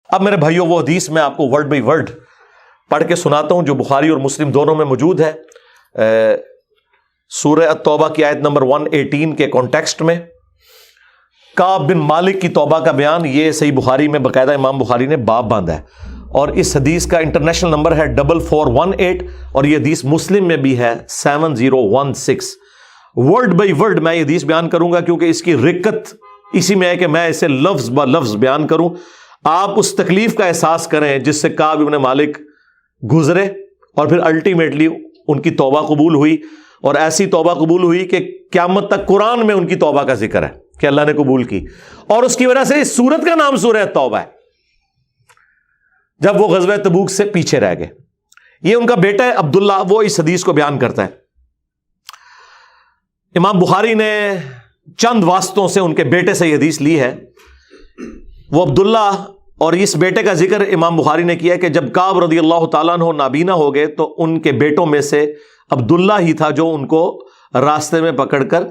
اب میرے بھائیوں وہ حدیث میں آپ کو ورڈ بائی ورڈ پڑھ کے سناتا ہوں جو بخاری اور مسلم دونوں میں موجود ہے. سورہ التوبہ کی آیت نمبر 118 کے کانٹیکسٹ میں کعب بن مالک کی توبہ کا بیان یہ صحیح بخاری میں باقاعدہ امام بخاری نے باب باندھا ہے, اور اس حدیث کا انٹرنیشنل نمبر ہے 4418, اور یہ حدیث مسلم میں بھی ہے 7016. ورڈ بائی ورڈ میں یہ حدیث بیان کروں گا کیونکہ اس کی رکت اسی میں ہے کہ میں اسے لفظ با لفظ بیان کروں. آپ اس تکلیف کا احساس کریں جس سے کعب بن مالک گزرے, اور پھر الٹیمیٹلی ان کی توبہ قبول ہوئی, اور ایسی توبہ قبول ہوئی کہ قیامت تک قرآن میں ان کی توبہ کا ذکر ہے کہ اللہ نے قبول کی, اور اس کی وجہ سے اس سورت کا نام سورہ توبہ ہے جب وہ غزوہ تبوک سے پیچھے رہ گئے. یہ ان کا بیٹا ہے عبداللہ, وہ اس حدیث کو بیان کرتا ہے. امام بخاری نے چند واسطوں سے ان کے بیٹے سے یہ حدیث لی ہے. وہ عبداللہ اور اس بیٹے کا ذکر امام بخاری نے کیا کہ جب کعب رضی اللہ تعالیٰ عنہ نابینا ہو گئے تو ان کے بیٹوں میں سے عبداللہ ہی تھا جو ان کو راستے میں پکڑ کر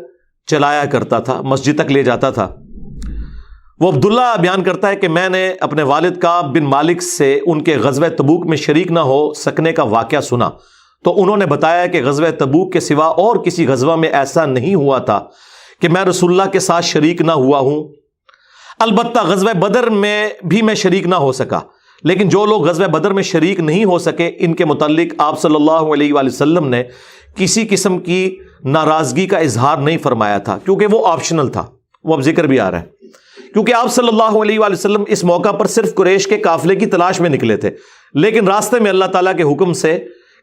چلایا کرتا تھا, مسجد تک لے جاتا تھا. وہ عبداللہ بیان کرتا ہے کہ میں نے اپنے والد کعب بن مالک سے ان کے غزوہ تبوک میں شریک نہ ہو سکنے کا واقعہ سنا, تو انہوں نے بتایا کہ غزوہ تبوک کے سوا اور کسی غزوہ میں ایسا نہیں ہوا تھا کہ میں رسول اللہ کے ساتھ شریک نہ ہوا ہوں. البتہ غزوہ بدر میں بھی میں شریک نہ ہو سکا, لیکن جو لوگ غزوہ بدر میں شریک نہیں ہو سکے ان کے متعلق آپ صلی اللہ علیہ وآلہ وسلم نے کسی قسم کی ناراضگی کا اظہار نہیں فرمایا تھا, کیونکہ وہ آپشنل تھا. وہ اب ذکر بھی آ رہا ہے کیونکہ آپ صلی اللہ علیہ وآلہ وسلم اس موقع پر صرف قریش کے قافلے کی تلاش میں نکلے تھے, لیکن راستے میں اللہ تعالیٰ کے حکم سے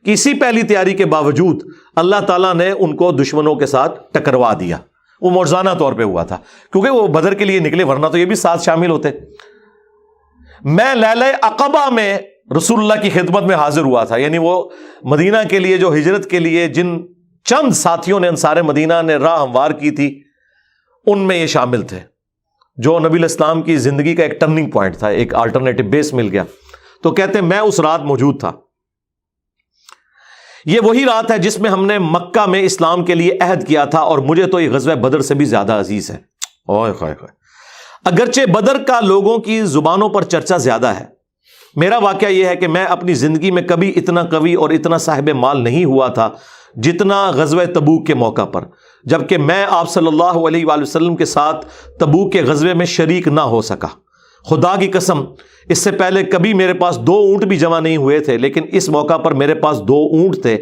کسی پہلی تیاری کے باوجود اللہ تعالیٰ نے ان کو دشمنوں کے ساتھ ٹکروا دیا. وہ معجزانہ طور پہ ہوا تھا کیونکہ وہ بدر کے لیے نکلے, ورنہ تو یہ بھی ساتھ شامل ہوتے. میں لیلہ عقبہ میں رسول اللہ کی خدمت میں حاضر ہوا تھا, یعنی وہ مدینہ کے لیے جو ہجرت کے لیے جن چند ساتھیوں نے انصار مدینہ نے راہ ہموار کی تھی ان میں یہ شامل تھے, جو نبی الاسلام کی زندگی کا ایک ٹرننگ پوائنٹ تھا, ایک آلٹرنیٹو بیس مل گیا. تو کہتے ہیں میں اس رات موجود تھا. یہ وہی رات ہے جس میں ہم نے مکہ میں اسلام کے لیے عہد کیا تھا, اور مجھے تو یہ غزوہ بدر سے بھی زیادہ عزیز ہے. اوئے خائے خائے. اگرچہ بدر کا لوگوں کی زبانوں پر چرچا زیادہ ہے, میرا واقعہ یہ ہے کہ میں اپنی زندگی میں کبھی اتنا قوی اور اتنا صاحب مال نہیں ہوا تھا جتنا غزوہ تبوک کے موقع پر, جبکہ میں آپ صلی اللہ علیہ وآلہ وسلم کے ساتھ تبوک کے غزوے میں شریک نہ ہو سکا. خدا کی قسم اس سے پہلے کبھی میرے پاس 2 اونٹ بھی جمع نہیں ہوئے تھے, لیکن اس موقع پر میرے پاس 2 اونٹ تھے.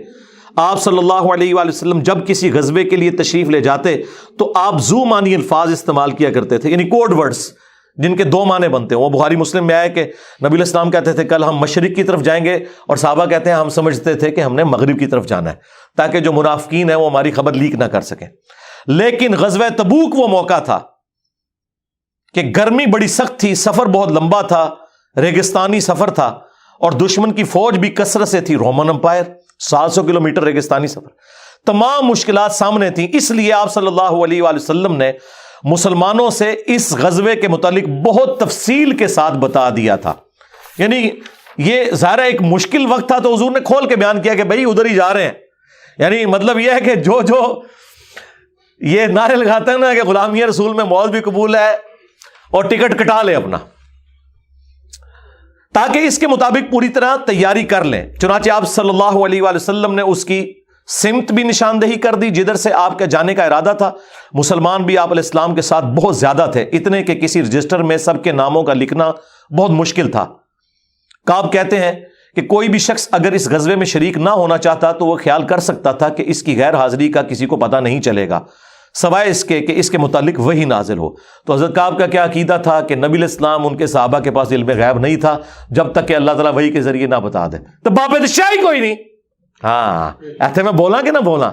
آپ صلی اللہ علیہ وآلہ وسلم جب کسی غزوے کے لیے تشریف لے جاتے تو آپ ذو معنی الفاظ استعمال کیا کرتے تھے, یعنی کوڈ ورڈز جن کے 2 معنی بنتے ہیں. وہ بخاری مسلم میں آیا کہ نبی علیہ السلام کہتے تھے کل ہم مشرق کی طرف جائیں گے, اور صحابہ کہتے ہیں ہم سمجھتے تھے کہ ہم نے مغرب کی طرف جانا ہے تاکہ جو منافقین ہیں وہ ہماری خبر لیک نہ کر سکیں. لیکن غزوہ تبوک وہ موقع تھا کہ گرمی بڑی سخت تھی, سفر بہت لمبا تھا, ریگستانی سفر تھا, اور دشمن کی فوج بھی کثرت سے تھی. رومن امپائر 700 کلومیٹر ریگستانی سفر, تمام مشکلات سامنے تھیں. اس لیے آپ صلی اللہ علیہ وآلہ وسلم نے مسلمانوں سے اس غزوے کے متعلق بہت تفصیل کے ساتھ بتا دیا تھا. یعنی یہ ظاہر ایک مشکل وقت تھا تو حضور نے کھول کے بیان کیا کہ بھائی ادھر ہی جا رہے ہیں. یعنی مطلب یہ ہے کہ جو یہ نعرے لگاتے ہیں نا کہ غلامی رسول میں موت بھی قبول ہے اور ٹکٹ کٹا لے اپنا, تاکہ اس کے مطابق پوری طرح تیاری کر لیں. چنانچہ آپ صلی اللہ علیہ وآلہ وسلم نے اس کی سمت بھی نشاندہی کر دی جدھر سے آپ کے جانے کا ارادہ تھا. مسلمان بھی آپ علیہ السلام کے ساتھ بہت زیادہ تھے, اتنے کہ کسی رجسٹر میں سب کے ناموں کا لکھنا بہت مشکل تھا. کعب کہتے ہیں کہ کوئی بھی شخص اگر اس غزوے میں شریک نہ ہونا چاہتا تو وہ خیال کر سکتا تھا کہ اس کی غیر حاضری کا کسی کو پتہ نہیں چلے گا سوائے اس کے کہ اس کے متعلق وحی نازل ہو. تو حضرت کعب کا کیا عقیدہ تھا کہ نبی علیہ السلام ان کے صحابہ کے پاس علم غیب نہیں تھا جب تک کہ اللہ تعالیٰ وحی کے ذریعے نہ بتا دے. تو باپ شاہی کوئی نہیں, ہاں ایسے میں بولا کہ نہ بولا,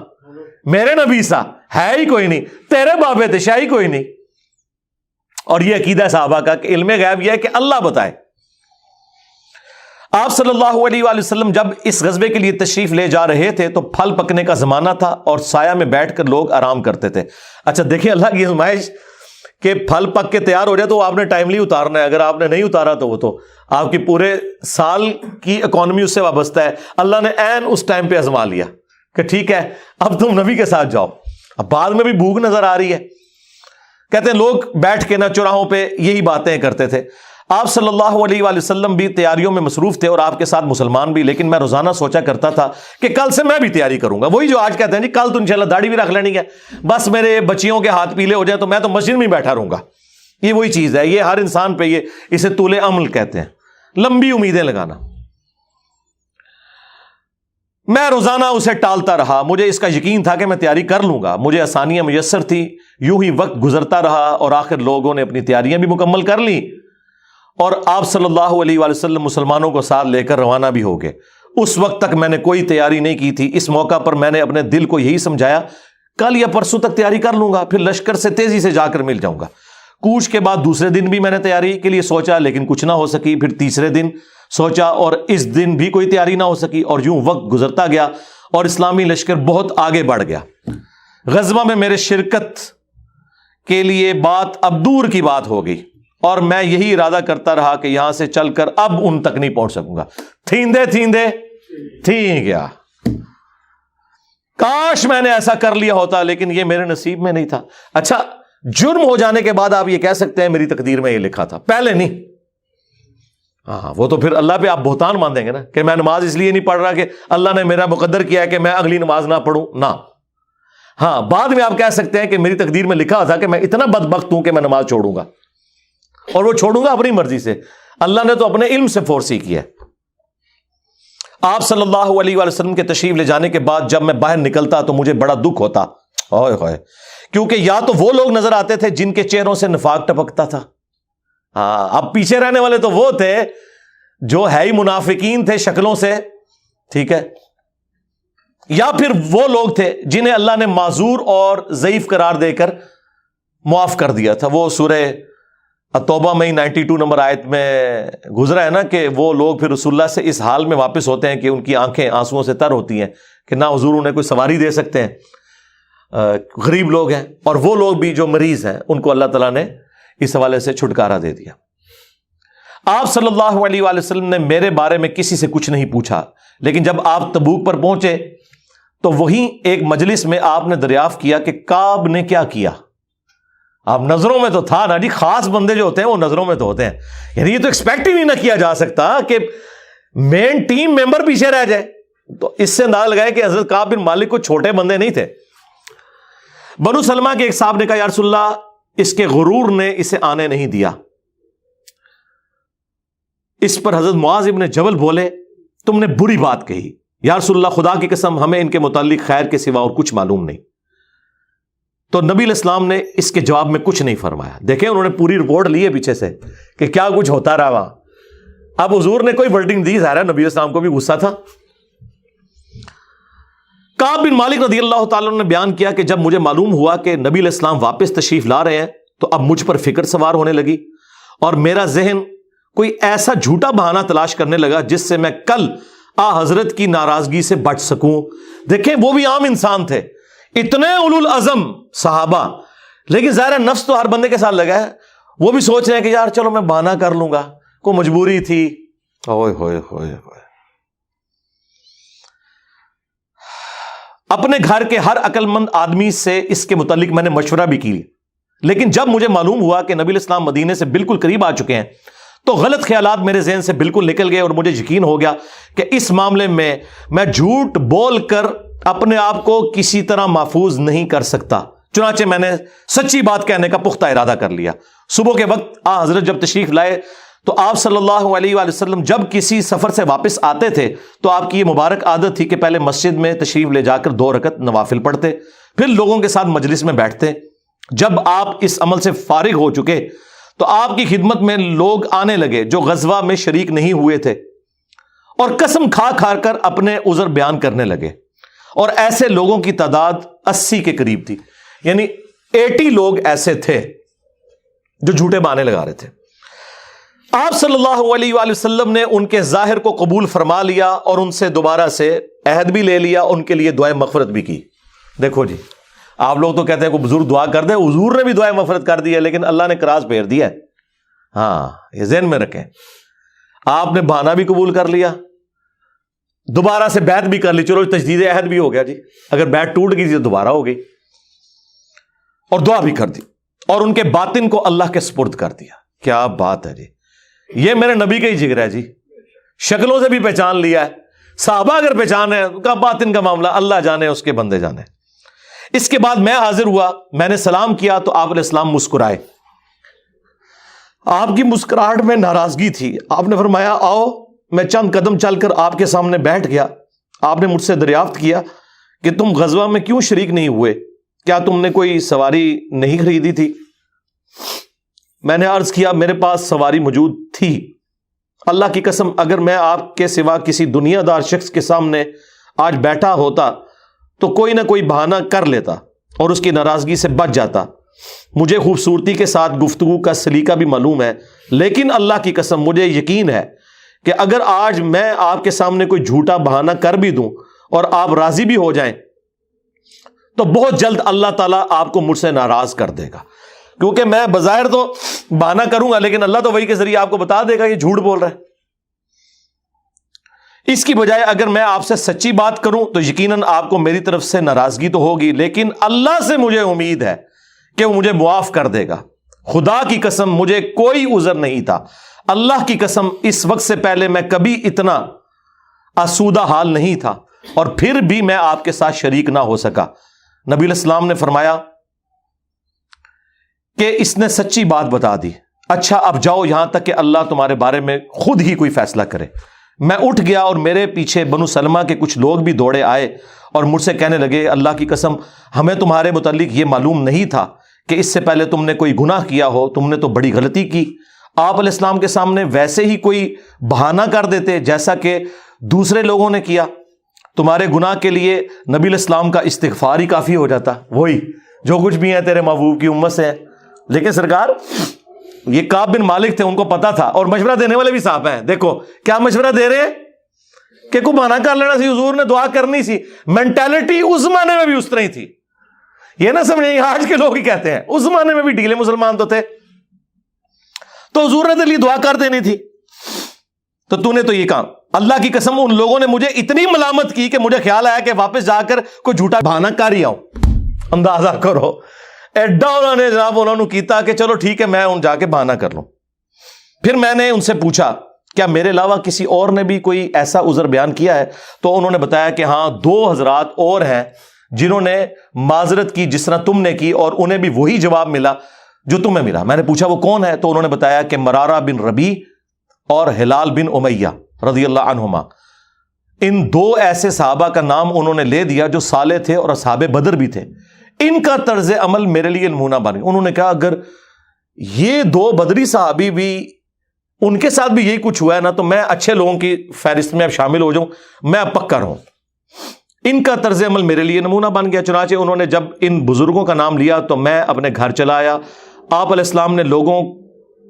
میرے نبی سا ہے ہی کوئی نہیں, تیرے باپ شاہی کوئی نہیں. اور یہ عقیدہ ہے صحابہ کا کہ علم غیب یہ ہے کہ اللہ بتائے. آپ صلی اللہ علیہ وآلہ وسلم جب اس غزوے کے لیے تشریف لے جا رہے تھے تو پھل پکنے کا زمانہ تھا اور سایہ میں بیٹھ کر لوگ آرام کرتے تھے. اچھا دیکھیں اللہ کی آزمائش کہ پھل پک کے تیار ہو جائے تو آپ نے ٹائملی اتارنا ہے, اگر آپ نے نہیں اتارا تو وہ تو آپ کی پورے سال کی اکانومی اس سے وابستہ ہے. اللہ نے عین اس ٹائم پہ آزما لیا کہ ٹھیک ہے اب تم نبی کے ساتھ جاؤ. اب بعد میں بھی بھوک نظر آ رہی ہے. کہتے ہیں لوگ بیٹھ کے نہ چوراہوں پہ یہی باتیں کرتے تھے. آپ صلی اللہ علیہ وآلہ وسلم بھی تیاریوں میں مصروف تھے اور آپ کے ساتھ مسلمان بھی، لیکن میں روزانہ سوچا کرتا تھا کہ کل سے میں بھی تیاری کروں گا. وہی جو آج کہتے ہیں جی کل تو انشاءاللہ داڑھی بھی رکھ لینی ہے، بس میرے بچیوں کے ہاتھ پیلے ہو جائے تو میں تو مسجد میں بیٹھا رہوں گا. یہ وہی چیز ہے، یہ ہر انسان پہ اسے طول عمل کہتے ہیں، لمبی امیدیں لگانا. میں روزانہ اسے ٹالتا رہا. مجھے اس کا یقین تھا کہ میں تیاری کر لوں گا، مجھے آسانیاں میسر تھی. یوں ہی وقت گزرتا رہا اور آخر لوگوں نے اپنی تیاریاں بھی مکمل کر لی اور آپ صلی اللہ علیہ وآلہ وسلم مسلمانوں کو ساتھ لے کر روانہ بھی ہو گئے. اس وقت تک میں نے کوئی تیاری نہیں کی تھی. اس موقع پر میں نے اپنے دل کو یہی سمجھایا کل یا پرسوں تک تیاری کر لوں گا، پھر لشکر سے تیزی سے جا کر مل جاؤں گا. کوچ کے بعد دوسرے دن بھی میں نے تیاری کے لیے سوچا لیکن کچھ نہ ہو سکی. پھر تیسرے دن سوچا اور اس دن بھی کوئی تیاری نہ ہو سکی، اور یوں وقت گزرتا گیا اور اسلامی لشکر بہت آگے بڑھ گیا. غزوہ میں میرے شرکت کے لیے بات اب دور کی بات ہو گئی اور میں یہی ارادہ کرتا رہا کہ یہاں سے چل کر اب ان تک نہیں پہنچ سکوں گا. تھیندے تھی گیا. کاش میں نے ایسا کر لیا ہوتا، لیکن یہ میرے نصیب میں نہیں تھا. اچھا، جرم ہو جانے کے بعد آپ یہ کہہ سکتے ہیں میری تقدیر میں یہ لکھا تھا، پہلے نہیں. ہاں، وہ تو پھر اللہ پہ آپ بہتان مان دیں گے نا کہ میں نماز اس لیے نہیں پڑھ رہا کہ اللہ نے میرا مقدر کیا ہے کہ میں اگلی نماز نہ پڑھوں. نہ، ہاں بعد میں آپ کہہ سکتے ہیں کہ میری تقدیر میں لکھا تھا کہ میں اتنا بدبخت ہوں کہ میں نماز چھوڑوں گا، اور وہ چھوڑوں گا اپنی مرضی سے. اللہ نے تو اپنے علم سے فورسی کی ہے. آپ صلی اللہ علیہ وآلہ وسلم کے تشریف لے جانے کے بعد جب میں باہر نکلتا تو مجھے بڑا دکھ ہوتا، کیونکہ یا تو وہ لوگ نظر آتے تھے جن کے چہروں سے نفاق ٹپکتا تھا. ہاں، اب پیچھے رہنے والے تو وہ تھے جو ہے ہی منافقین تھے شکلوں سے، ٹھیک ہے، یا پھر وہ لوگ تھے جنہیں اللہ نے معذور اور ضعیف قرار دے کر معاف کر دیا تھا. وہ سورہ التوبہ میں 92 نمبر آیت میں گزرا ہے نا کہ وہ لوگ پھر رسول اللہ سے اس حال میں واپس ہوتے ہیں کہ ان کی آنکھیں آنسوؤں سے تر ہوتی ہیں کہ نہ حضور انہیں کوئی سواری دے سکتے ہیں، غریب لوگ ہیں. اور وہ لوگ بھی جو مریض ہیں ان کو اللہ تعالیٰ نے اس حوالے سے چھٹکارا دے دیا. آپ صلی اللہ علیہ وآلہ وسلم نے میرے بارے میں کسی سے کچھ نہیں پوچھا، لیکن جب آپ تبوک پر پہنچے تو وہیں ایک مجلس میں آپ نے دریافت کیا کہ کعب نے کیا کیا. آپ نظروں میں تو تھا نا جی، خاص بندے جو ہوتے ہیں وہ نظروں میں تو ہوتے ہیں. یعنی یہ تو ایکسپیکٹ ہی نہیں نہ کیا جا سکتا کہ مین ٹیم ممبر پیچھے رہ جائے. تو اس سے اندازہ لگائے کہ حضرت کعب بن مالک کو چھوٹے بندے نہیں تھے. بنو سلمہ کے ایک صاحب نے کہا یا رسول اللہ اس کے غرور نے اسے آنے نہیں دیا. اس پر حضرت معاذ ابن جبل بولے تم نے بری بات کہی. یا رسول اللہ خدا کی قسم ہمیں ان کے متعلق خیر کے سوا اور کچھ معلوم نہیں. تو نبی علیہ السلام نے اس کے جواب میں کچھ نہیں فرمایا. دیکھیں انہوں نے پوری رپورٹ لی ہے پیچھے سے کہ کیا کچھ ہوتا رہا وہاں. اب حضور نے کوئی ورڈنگ دی، ظاہر ہے نبی علیہ السلام کو بھی غصہ تھا. کعب بن مالک رضی اللہ تعالیٰ نے بیان کیا کہ جب مجھے معلوم ہوا کہ نبی علیہ السلام واپس تشریف لا رہے ہیں تو اب مجھ پر فکر سوار ہونے لگی اور میرا ذہن کوئی ایسا جھوٹا بہانہ تلاش کرنے لگا جس سے میں کل حضرت کی ناراضگی سے بچ سکوں. دیکھیں وہ بھی عام انسان تھے، اتنے اولو العزم صحابہ، لیکن ظاہر نفس تو ہر بندے کے ساتھ لگا ہے. وہ بھی سوچ رہے ہیں کہ یار چلو میں بہانہ کر لوں گا، کوئی مجبوری تھی. اوئے ہوئے ہوئے ہوئے. اپنے گھر کے ہر عقل مند آدمی سے اس کے متعلق میں نے مشورہ بھی کی، لیکن جب مجھے معلوم ہوا کہ نبی علیہ السلام مدینے سے بالکل قریب آ چکے ہیں تو غلط خیالات میرے ذہن سے بالکل نکل گئے اور مجھے یقین ہو گیا کہ اس معاملے میں جھوٹ بول کر اپنے آپ کو کسی طرح محفوظ نہیں کر سکتا. چنانچہ میں نے سچی بات کہنے کا پختہ ارادہ کر لیا. صبح کے وقت حضرت جب تشریف لائے تو آپ صلی اللہ علیہ وآلہ وسلم جب کسی سفر سے واپس آتے تھے تو آپ کی یہ مبارک عادت تھی کہ پہلے مسجد میں تشریف لے جا کر 2 رکعت نوافل پڑھتے، پھر لوگوں کے ساتھ مجلس میں بیٹھتے. جب آپ اس عمل سے فارغ ہو چکے تو آپ کی خدمت میں لوگ آنے لگے جو غزوہ میں شریک نہیں ہوئے تھے اور قسم کھا کھا کر اپنے عذر بیان کرنے لگے، اور ایسے لوگوں کی تعداد 80 کے قریب تھی. یعنی 80 لوگ ایسے تھے جو جھوٹے بہانے لگا رہے تھے. آپ صلی اللہ علیہ وآلہ وسلم نے ان کے ظاہر کو قبول فرما لیا اور ان سے دوبارہ سے عہد بھی لے لیا، ان کے لیے دعائے مغفرت بھی کی. دیکھو جی، آپ لوگ تو کہتے ہیں کوئی بزرگ دعا کر دے، حضور نے بھی دعائے مغفرت کر دی ہے، لیکن اللہ نے کراس پھیر دیا ہے. ہاں یہ ذہن میں رکھیں. آپ نے بہانہ بھی قبول کر لیا، دوبارہ سے بیعت بھی کر لی، چلو تجدید عہد بھی ہو گیا جی. اگر بیعت ٹوٹ گئی تو دوبارہ ہو گئی، اور دعا بھی کر دی اور ان کے باطن کو اللہ کے سپرد کر دیا. کیا بات ہے جی. یہ میرے نبی کا ہی جگر ہے جی، شکلوں سے بھی پہچان لیا ہے، صحابہ اگر پہچان ہے کا باطن کا معاملہ اللہ جانے، اس کے بندے جانے۔ اس کے بعد میں حاضر ہوا، میں نے سلام کیا تو آپ علیہ السلام مسکرائے، آپ کی مسکراہٹ میں ناراضگی تھی۔ آپ نے فرمایا آؤ، میں چند قدم چل کر آپ کے سامنے بیٹھ گیا۔ آپ نے مجھ سے دریافت کیا کہ تم غزوہ میں کیوں شریک نہیں ہوئے، کیا تم نے کوئی سواری نہیں خریدی تھی؟ میں نے عرض کیا میرے پاس سواری موجود تھی، اللہ کی قسم اگر میں آپ کے سوا کسی دنیا دار شخص کے سامنے آج بیٹھا ہوتا تو کوئی نہ کوئی بہانہ کر لیتا اور اس کی ناراضگی سے بچ جاتا۔ مجھے خوبصورتی کے ساتھ گفتگو کا سلیقہ بھی معلوم ہے، لیکن اللہ کی قسم مجھے یقین ہے کہ اگر آج میں آپ کے سامنے کوئی جھوٹا بہانہ کر بھی دوں اور آپ راضی بھی ہو جائیں تو بہت جلد اللہ تعالیٰ آپ کو مجھ سے ناراض کر دے گا، کیونکہ میں بظاہر تو بہانہ کروں گا لیکن اللہ تو وہی کے ذریعے آپ کو بتا دے گا یہ جھوٹ بول رہا ہے۔ اس کی بجائے اگر میں آپ سے سچی بات کروں تو یقیناً آپ کو میری طرف سے ناراضگی تو ہوگی، لیکن اللہ سے مجھے امید ہے کہ وہ مجھے معاف کر دے گا۔ خدا کی قسم مجھے کوئی عذر نہیں تھا، اللہ کی قسم اس وقت سے پہلے میں کبھی اتنا آسودہ حال نہیں تھا، اور پھر بھی میں آپ کے ساتھ شریک نہ ہو سکا۔ نبی علیہ السلام نے فرمایا کہ اس نے سچی بات بتا دی، اچھا اب جاؤ یہاں تک کہ اللہ تمہارے بارے میں خود ہی کوئی فیصلہ کرے۔ میں اٹھ گیا اور میرے پیچھے بنو سلمہ کے کچھ لوگ بھی دوڑے آئے اور مجھ سے کہنے لگے اللہ کی قسم ہمیں تمہارے متعلق یہ معلوم نہیں تھا کہ اس سے پہلے تم نے کوئی گناہ کیا ہو، تم نے تو بڑی غلطی کی۔ آپ علیہ السلام کے سامنے ویسے ہی کوئی بہانہ کر دیتے جیسا کہ دوسرے لوگوں نے کیا، تمہارے گناہ کے لیے نبی علیہ السلام کا استغفار ہی کافی ہو جاتا، وہی جو کچھ بھی ہے تیرے محبوب کی امت سے ہے۔ لیکن سرکار یہ کعب بن مالک تھے، ان کو پتا تھا، اور مشورہ دینے والے بھی صاحب ہیں، دیکھو کیا مشورہ دے رہے ہیں کہ کو بہانہ کر لینا سی، حضور نے دعا کرنی سی۔ مینٹالٹی اس زمانے میں بھی اس طرح ہی تھی، یہ نہ سمجھیں آج کے لوگ ہی کہتے ہیں، اس زمانے میں بھی ڈھیلے مسلمان تو تھے، تو حضور نے تو لیے دعا کر دینی تھی، تو نے تو یہ کام۔ اللہ کی قسم ان لوگوں نے مجھے اتنی ملامت کی کہ مجھے خیال آیا کہ واپس جا کر کوئی جھوٹا بہانہ کر ہی آؤں۔ اندازہ کرو ایڈا انہوں نے کیتا کہ چلو ٹھیک ہے میں جا کے بہانہ کر لوں۔ پھر میں نے ان سے پوچھا کیا میرے علاوہ کسی اور نے بھی کوئی ایسا عذر بیان کیا ہے؟ تو انہوں نے بتایا کہ ہاں 2 حضرات اور ہیں جنہوں نے معذرت کی جس طرح تم نے کی، اور انہیں بھی وہی جواب ملا جو تمہیں ملا۔ میں نے پوچھا وہ کون ہے؟ تو انہوں نے بتایا کہ مرارہ بن ربیع اور ہلال بن امیہ رضی اللہ عنہما۔ ان 2 ایسے صحابہ کا نام انہوں نے لے دیا جو صالح تھے اور اصحاب بدر بھی تھے، ان کا طرز عمل میرے لیے نمونہ بن گیا۔ انہوں نے کہا اگر یہ 2 بدری صحابی بھی ان کے ساتھ بھی یہی کچھ ہوا ہے نا تو میں اچھے لوگوں کی فہرست میں اب شامل ہو جاؤں، میں اب پکا رہوں۔ ان کا طرز عمل میرے لیے نمونہ بن گیا۔ چنانچہ انہوں نے جب ان بزرگوں کا نام لیا تو میں اپنے گھر چلا آیا۔ آپ علیہ السلام نے لوگوں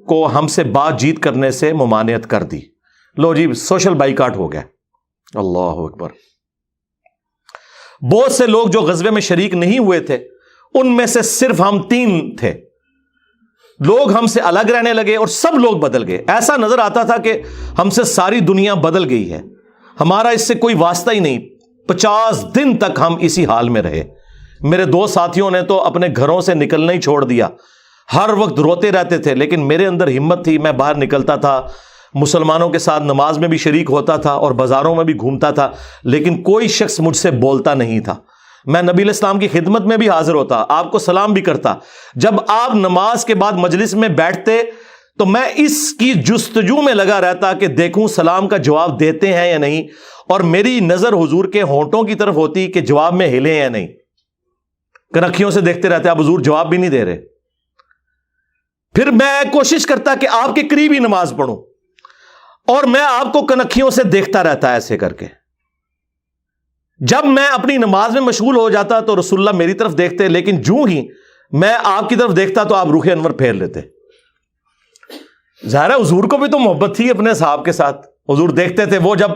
کو ہم سے بات چیت کرنے سے ممانعت کر دی۔ لو جی سوشل بائیکاٹ ہو گیا۔ اللہ اکبر۔ بہت سے لوگ جو غزوے میں شریک نہیں ہوئے تھے ان میں سے صرف ہم 3 تھے، لوگ ہم سے الگ رہنے لگے اور سب لوگ بدل گئے۔ ایسا نظر آتا تھا کہ ہم سے ساری دنیا بدل گئی ہے، ہمارا اس سے کوئی واسطہ ہی نہیں۔ 50 دن تک ہم اسی حال میں رہے۔ میرے 2 ساتھیوں نے تو اپنے گھروں سے نکلنا ہی چھوڑ دیا، ہر وقت روتے رہتے تھے، لیکن میرے اندر ہمت تھی، میں باہر نکلتا تھا، مسلمانوں کے ساتھ نماز میں بھی شریک ہوتا تھا اور بازاروں میں بھی گھومتا تھا، لیکن کوئی شخص مجھ سے بولتا نہیں تھا۔ میں نبی علیہ السلام کی خدمت میں بھی حاضر ہوتا، آپ کو سلام بھی کرتا۔ جب آپ نماز کے بعد مجلس میں بیٹھتے تو میں اس کی جستجو میں لگا رہتا کہ دیکھوں سلام کا جواب دیتے ہیں یا نہیں، اور میری نظر حضور کے ہونٹوں کی طرف ہوتی کہ جواب میں ہلے یا نہیں۔ کنکھیوں سے دیکھتے رہتے آپ حضور جواب بھی نہیں دے رہے۔ پھر میں کوشش کرتا کہ آپ کے قریب ہی نماز پڑھوں، اور میں آپ کو کنکھیوں سے دیکھتا رہتا ایسے کر کے۔ جب میں اپنی نماز میں مشغول ہو جاتا تو رسول اللہ میری طرف دیکھتے، لیکن جو ہی میں آپ کی طرف دیکھتا تو آپ رخ انور پھیر لیتے۔ ظاہر ہے حضور کو بھی تو محبت تھی اپنے صحاب کے ساتھ، حضور دیکھتے تھے، وہ جب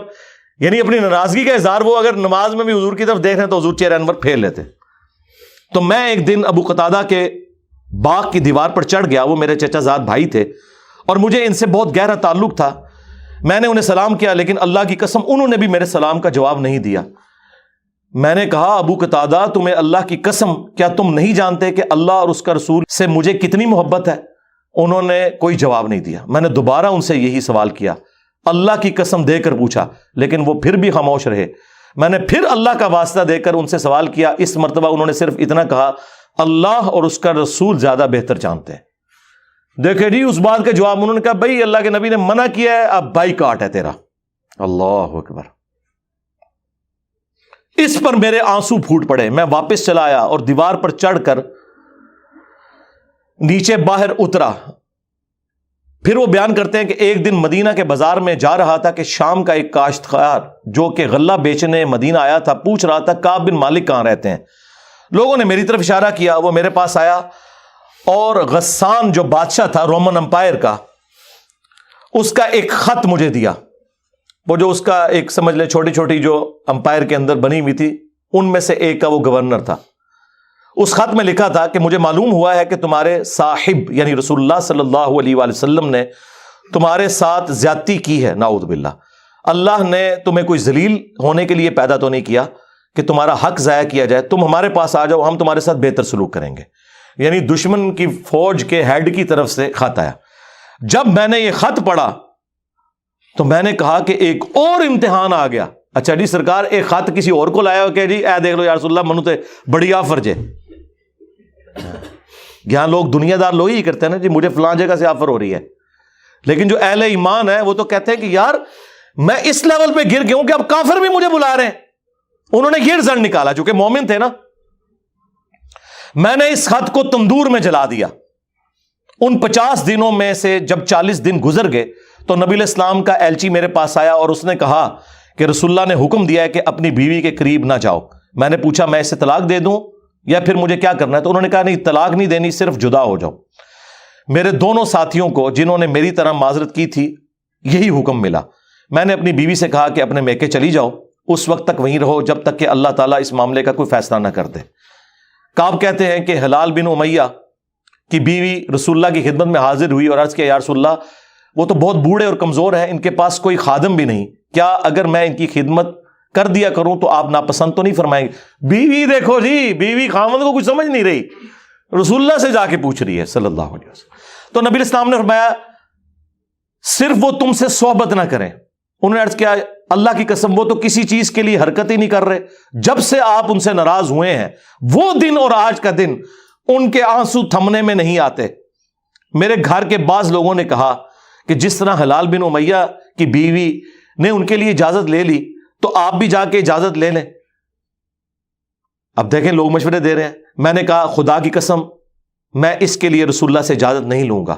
یعنی اپنی ناراضگی کا اظہار وہ اگر نماز میں بھی حضور کی طرف دیکھ رہے ہیں تو حضور چہرہ انور پھیر لیتے۔ تو میں ایک دن ابو قتادہ کے باغ کی دیوار پر چڑھ گیا، وہ میرے چچا زاد بھائی تھے اور مجھے ان سے بہت گہرا تعلق تھا۔ میں نے انہیں سلام کیا، لیکن اللہ کی قسم انہوں نے بھی میرے سلام کا جواب نہیں دیا۔ میں نے کہا ابو قتادہ تمہیں اللہ کی قسم کیا تم نہیں جانتے کہ اللہ اور اس کا رسول سے مجھے کتنی محبت ہے؟ انہوں نے کوئی جواب نہیں دیا. میں نے دوبارہ ان سے یہی سوال کیا, اللہ کی قسم دے کر پوچھا, لیکن وہ پھر بھی خاموش رہے. میں نے پھر اللہ کا واسطہ دے کر ان سے سوال کیا. اس مرتبہ انہوں نے صرف اتنا کہا, اللہ اور اس کا رسول زیادہ بہتر جانتے ہیں. دیکھیں جی اس بات کا جواب انہوں نے کہا, بھائی اللہ کے نبی نے منع کیا ہے, اب بائی کاٹ ہے تیرا. اللہ اکبر. اس پر میرے آنسو پھوٹ پڑے. میں واپس چلا آیا اور دیوار پر چڑھ کر نیچے باہر اترا. پھر وہ بیان کرتے ہیں کہ ایک دن مدینہ کے بازار میں جا رہا تھا کہ شام کا ایک کاشتکار جو کہ غلہ بیچنے مدینہ آیا تھا پوچھ رہا تھا کعب بن مالک کہاں رہتے ہیں. لوگوں نے میری طرف اشارہ کیا, وہ میرے پاس آیا اور غسان جو بادشاہ تھا رومن امپائر کا, اس کا ایک خط مجھے دیا. وہ جو اس کا ایک سمجھ لیں چھوٹی چھوٹی جو امپائر کے اندر بنی ہوئی تھی ان میں سے ایک کا وہ گورنر تھا. اس خط میں لکھا تھا کہ مجھے معلوم ہوا ہے کہ تمہارے صاحب یعنی رسول اللہ صلی اللہ علیہ وآلہ وسلم نے تمہارے ساتھ زیادتی کی ہے, نعوذ باللہ. اللہ نے تمہیں کوئی ذلیل ہونے کے لیے پیدا تو نہیں کیا کہ تمہارا حق ضائع کیا جائے. تم ہمارے پاس آ جاؤ, ہم تمہارے ساتھ بہتر سلوک کریں گے. یعنی دشمن کی فوج کے ہیڈ کی طرف سے خط آیا. جب میں نے یہ خط پڑھا تو میں نے کہا کہ ایک اور امتحان آ گیا. اچھا جی سرکار, ایک خط کسی اور کو لایا کہ جی اے دیکھ لو یا رسول اللہ منو تے بڑی آفر جے. یہاں لوگ دنیا دار لوگ ہی کرتے ہیں نا جی, مجھے فلاں جگہ سے آفر ہو رہی ہے. لیکن جو اہل ایمان ہے وہ تو کہتے ہیں کہ یار میں اس لیول پہ گر گیا ہوں کہ اب کافر بھی مجھے بلا رہے ہیں. انہوں نے یہ رزلٹ نکالا, چونکہ مومن تھے نا. میں نے اس خط کو تندور میں جلا دیا. ان 50 دنوں میں سے جب 40 دن گزر گئے تو نبی علیہ السلام کا ایلچی میرے پاس آیا اور اس نے کہا کہ رسول اللہ نے حکم دیا ہے کہ اپنی بیوی کے قریب نہ جاؤ. میں نے پوچھا میں اسے طلاق دے دوں یا پھر مجھے کیا کرنا ہے؟ تو انہوں نے کہا نہیں, طلاق نہیں دینی, صرف جدا ہو جاؤ. میرے دونوں ساتھیوں کو جنہوں نے میری طرح معذرت کی تھی یہی حکم ملا. میں نے اپنی بیوی سے کہا کہ اپنے میکے چلی جاؤ, اس وقت تک وہیں رہو جب تک کہ اللہ تعالیٰ اس معاملے کا کوئی فیصلہ نہ کر دے. کعب کہتے ہیں کہ ہلال بن امیہ کی بیوی رسول اللہ کی خدمت میں حاضر ہوئی اور عرض کیا یا رسول اللہ وہ تو بہت بوڑھے اور کمزور ہیں, ان کے پاس کوئی خادم بھی نہیں, کیا اگر میں ان کی خدمت کر دیا کروں تو آپ ناپسند تو نہیں فرمائیں گے؟ بیوی دیکھو جی, بیوی خاوند کو کچھ سمجھ نہیں رہی, رسول اللہ سے جا کے پوچھ رہی ہے صلی اللہ علیہ وسلم. تو نبی اسلام نے فرمایا صرف وہ تم سے صحبت نہ کریں. انہوں نے عرض کیا اللہ کی قسم وہ تو کسی چیز کے لیے حرکت ہی نہیں کر رہے. جب سے آپ ان سے ناراض ہوئے ہیں وہ دن اور آج کا دن ان کے آنسو تھمنے میں نہیں آتے. میرے گھر کے بعض لوگوں نے کہا کہ جس طرح ہلال بن امیہ کی بیوی نے ان کے لیے اجازت لے لی تو آپ بھی جا کے اجازت لے لیں. اب دیکھیں لوگ مشورے دے رہے ہیں. میں نے کہا خدا کی قسم میں اس کے لیے رسول اللہ سے اجازت نہیں لوں گا.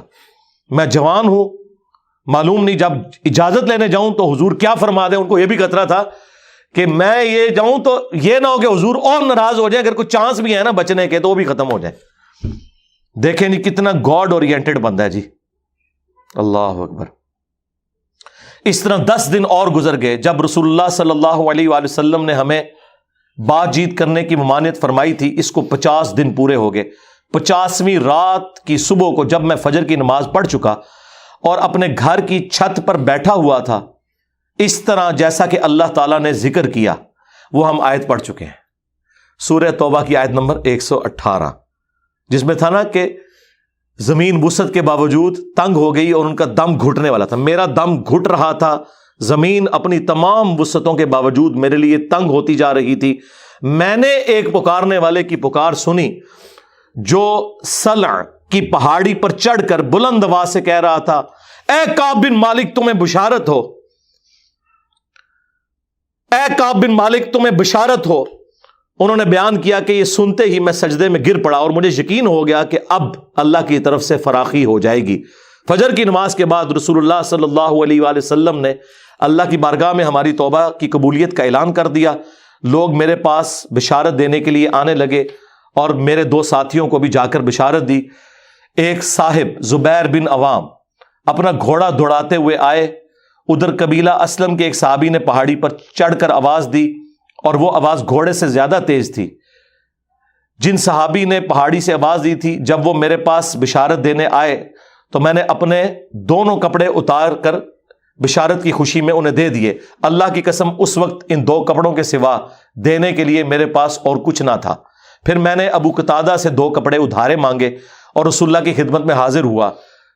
میں جوان ہوں, معلوم نہیں جب اجازت لینے جاؤں تو حضور کیا فرما دیں. ان کو یہ بھی خطرہ تھا کہ میں یہ جاؤں تو یہ نہ ہو کہ حضور اور ناراض ہو جائیں, اگر کوئی چانس بھی ہے نا بچنے کے تو وہ بھی ختم ہو جائے. دیکھیں نہیں کتنا گاڈ اورینٹڈ بندہ ہے جی, اللہ اکبر. اس طرح 10 دن اور گزر گئے. جب رسول اللہ صلی اللہ علیہ وآلہ وسلم نے ہمیں بات چیت کرنے کی ممانعت فرمائی تھی, اس کو 50 دن پورے ہو گئے. 50ویں رات کی صبح کو جب میں فجر کی نماز پڑھ چکا اور اپنے گھر کی چھت پر بیٹھا ہوا تھا, اس طرح جیسا کہ اللہ تعالیٰ نے ذکر کیا وہ ہم آیت پڑھ چکے ہیں, سورہ توبہ کی آیت نمبر 118, جس میں تھا نا کہ زمین وسعت کے باوجود تنگ ہو گئی اور ان کا دم گھٹنے والا تھا. میرا دم گھٹ رہا تھا, زمین اپنی تمام وسعتوں کے باوجود میرے لیے تنگ ہوتی جا رہی تھی. میں نے ایک پکارنے والے کی پکار سنی جو سلع کی پہاڑی پر چڑھ کر بلند آواز سے کہہ رہا تھا اے کعب بن مالک تمہیں بشارت ہو, اے کعب بن مالک تمہیں بشارت ہو. انہوں نے بیان کیا کہ یہ سنتے ہی میں سجدے میں گر پڑا اور مجھے یقین ہو گیا کہ اب اللہ کی طرف سے فراخی ہو جائے گی. فجر کی نماز کے بعد رسول اللہ صلی اللہ علیہ وآلہ وسلم نے اللہ کی بارگاہ میں ہماری توبہ کی قبولیت کا اعلان کر دیا. لوگ میرے پاس بشارت دینے کے لیے آنے لگے اور میرے 2 ساتھیوں کو بھی جا کر بشارت دی. ایک صاحب زبیر بن عوام اپنا گھوڑا دوڑاتے ہوئے آئے. ادھر قبیلہ اسلم کے ایک صحابی نے پہاڑی پر چڑھ کر آواز دی اور وہ آواز گھوڑے سے زیادہ تیز تھی. جن صحابی نے پہاڑی سے آواز دی تھی جب وہ میرے پاس بشارت دینے آئے تو میں نے اپنے دونوں کپڑے اتار کر بشارت کی خوشی میں انہیں دے دیے. اللہ کی قسم اس وقت ان 2 کپڑوں کے سوا دینے کے لیے میرے پاس اور کچھ نہ تھا. پھر میں نے ابو قتادہ سے 2 کپڑے ادھارے مانگے اور رسول اللہ کی خدمت میں حاضر ہوا.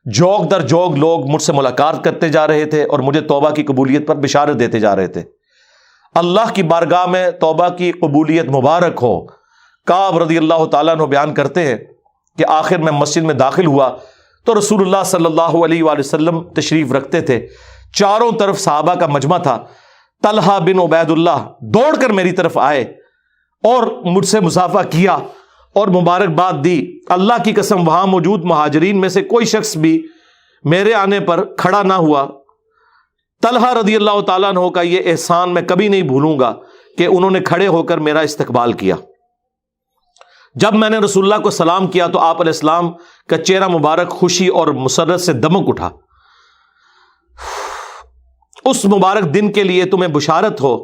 جوگ در جوگ لوگ مجھ سے ملاقات کرتے جا رہے تھے اور مجھے توبہ کی قبولیت پر بشارت دیتے جا رہے تھے۔ اللہ کی بارگاہ میں توبہ کی قبولیت مبارک ہو۔ کعب رضی اللہ تعالیٰ عنہ بیان کرتے ہیں کہ آخر میں مسجد میں داخل ہوا تو رسول اللہ صلی اللہ علیہ وآلہ وسلم تشریف رکھتے تھے، چاروں طرف صحابہ کا مجمع تھا۔ طلحہ بن عبید اللہ دوڑ کر میری طرف آئے اور مجھ سے مصافحہ کیا اور مبارکباد دی۔ اللہ کی قسم وہاں موجود مہاجرین میں سے کوئی شخص بھی میرے آنے پر کھڑا نہ ہوا۔ طلحہ رضی اللہ تعالیٰ عنہ کا یہ احسان میں کبھی نہیں بھولوں گا کہ انہوں نے کھڑے ہو کر میرا استقبال کیا۔ جب میں نے رسول اللہ کو سلام کیا تو آپ علیہ السلام کا چہرہ مبارک خوشی اور مسرت سے دمک اٹھا۔ اس مبارک دن کے لیے تمہیں بشارت ہو،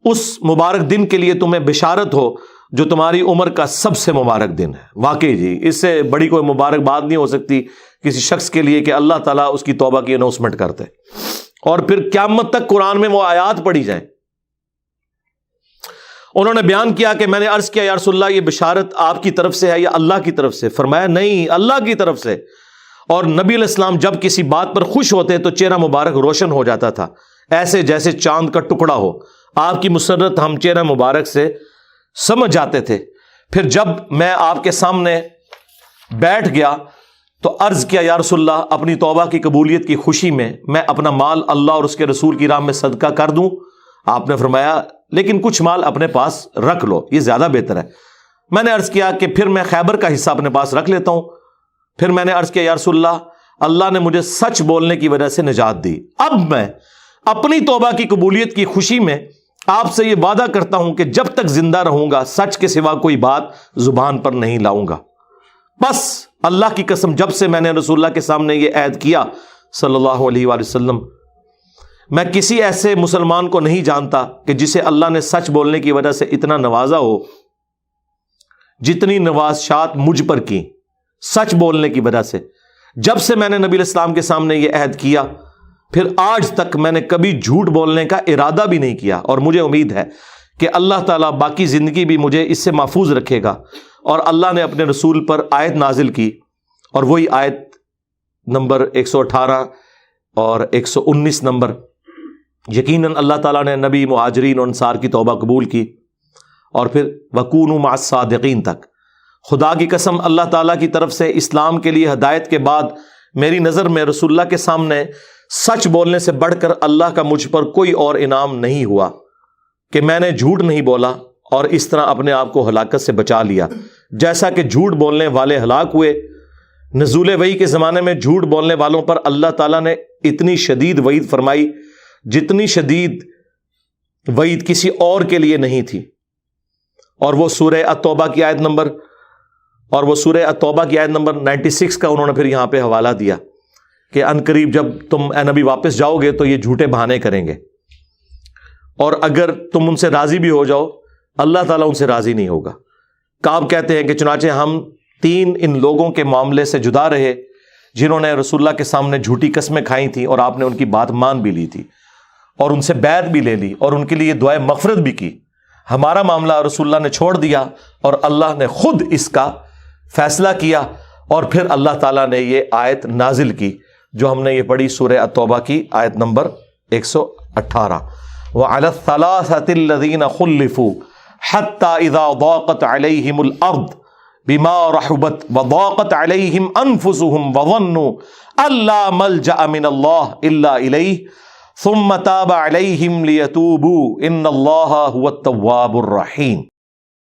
اس مبارک دن کے لیے تمہیں بشارت ہو جو تمہاری عمر کا سب سے مبارک دن ہے۔ واقعی جی، اس سے بڑی کوئی مبارک بات نہیں ہو سکتی کسی شخص کے لیے کہ اللہ تعالیٰ اس کی توبہ کی اناؤنسمنٹ کرتے اور پھر قیامت تک قرآن میں وہ آیات پڑھی جائیں۔ انہوں نے بیان کیا کہ میں نے عرض کیا یا رسول اللہ یہ بشارت آپ کی طرف سے ہے یا اللہ کی طرف سے؟ فرمایا نہیں، اللہ کی طرف سے۔ اور نبی علیہ السلام جب کسی بات پر خوش ہوتے تو چہرہ مبارک روشن ہو جاتا تھا، ایسے جیسے چاند کا ٹکڑا ہو۔ آپ کی مسرت ہم چہرہ مبارک سے سمجھ جاتے تھے۔ پھر جب میں آپ کے سامنے بیٹھ گیا تو عرض کیا یا رسول اللہ اپنی توبہ کی قبولیت کی خوشی میں اپنا مال اللہ اور اس کے رسول کی راہ میں صدقہ کر دوں؟ آپ نے فرمایا لیکن کچھ مال اپنے پاس رکھ لو، یہ زیادہ بہتر ہے۔ میں نے عرض کیا کہ پھر میں خیبر کا حصہ اپنے پاس رکھ لیتا ہوں۔ پھر میں نے عرض کیا یا رسول اللہ اللہ نے مجھے سچ بولنے کی وجہ سے نجات دی، اب میں اپنی توبہ کی قبولیت کی خوشی میں آپ سے یہ وعدہ کرتا ہوں کہ جب تک زندہ رہوں گا سچ کے سوا کوئی بات زبان پر نہیں لاؤں گا۔ بس اللہ کی قسم جب سے میں نے رسول اللہ کے سامنے یہ عہد کیا صلی اللہ علیہ وآلہ وسلم، میں کسی ایسے مسلمان کو نہیں جانتا کہ جسے اللہ نے سچ بولنے کی وجہ سے اتنا نوازا ہو جتنی نوازشات مجھ پر کی سچ بولنے کی وجہ سے۔ جب سے میں نے نبی علیہ السلام کے سامنے یہ عہد کیا پھر آج تک میں نے کبھی جھوٹ بولنے کا ارادہ بھی نہیں کیا، اور مجھے امید ہے کہ اللہ تعالیٰ باقی زندگی بھی مجھے اس سے محفوظ رکھے گا۔ اور اللہ نے اپنے رسول پر آیت نازل کی، اور وہی آیت نمبر 118 اور 119 نمبر، یقیناً اللہ تعالیٰ نے نبی، مہاجرین اور انصار کی توبہ قبول کی، اور پھر وَكُونُوا مَعَ الصَّادِقِينَ تک۔ خدا کی قسم اللہ تعالیٰ کی طرف سے اسلام کے لیے ہدایت کے بعد میری نظر میں رسول اللہ کے سامنے سچ بولنے سے بڑھ کر اللہ کا مجھ پر کوئی اور انعام نہیں ہوا کہ میں نے جھوٹ نہیں بولا اور اس طرح اپنے آپ کو ہلاکت سے بچا لیا۔ جیسا کہ جھوٹ بولنے والے ہلاک ہوئے، نزول وحی کے زمانے میں جھوٹ بولنے والوں پر اللہ تعالیٰ نے اتنی شدید وعید فرمائی جتنی شدید وعید کسی اور کے لیے نہیں تھی۔ اور وہ سورہ التوبہ کی آیت نمبر 96 کا انہوں نے پھر یہاں پہ حوالہ دیا کہ ان قریب جب تم اے نبی واپس جاؤ گے تو یہ جھوٹے بہانے کریں گے، اور اگر تم ان سے راضی بھی ہو جاؤ اللہ تعالیٰ ان سے راضی نہیں ہوگا۔ کعب کہتے ہیں کہ چنانچہ ہم 3 ان لوگوں کے معاملے سے جدا رہے جنہوں نے رسول اللہ کے سامنے جھوٹی قسمیں کھائی تھیں اور آپ نے ان کی بات مان بھی لی تھی اور ان سے بیعت بھی لے لی اور ان کے لیے دعائے مغفرت بھی کی۔ ہمارا معاملہ رسول اللہ نے چھوڑ دیا اور اللہ نے خود اس کا فیصلہ کیا، اور پھر اللہ تعالیٰ نے یہ آیت نازل کی جو ہم نے یہ پڑھی سورہ التوبہ کی آیت نمبر 118، وَعَلَى الثَّلَاثَةِ الَّذِينَ خُلِّفُوا حَتَّى إِذَا ضَاقَتْ عَلَيْهِمُ الْأَرْضُ بِمَا رَحُبَتْ وَضَاقَتْ عَلَيْهِمْ أَنفُسُهُمْ وَظَنُّوا أَن لَّا مَلْجَأَ مِنَ اللَّهِ إِلَّا إِلَيْهِ ثُمَّ تَابَ عَلَيْهِمْ لِيَتُوبُوا إِنَّ اللَّهَ هُوَ التَّوَّابُ الرَّحِيمُ۔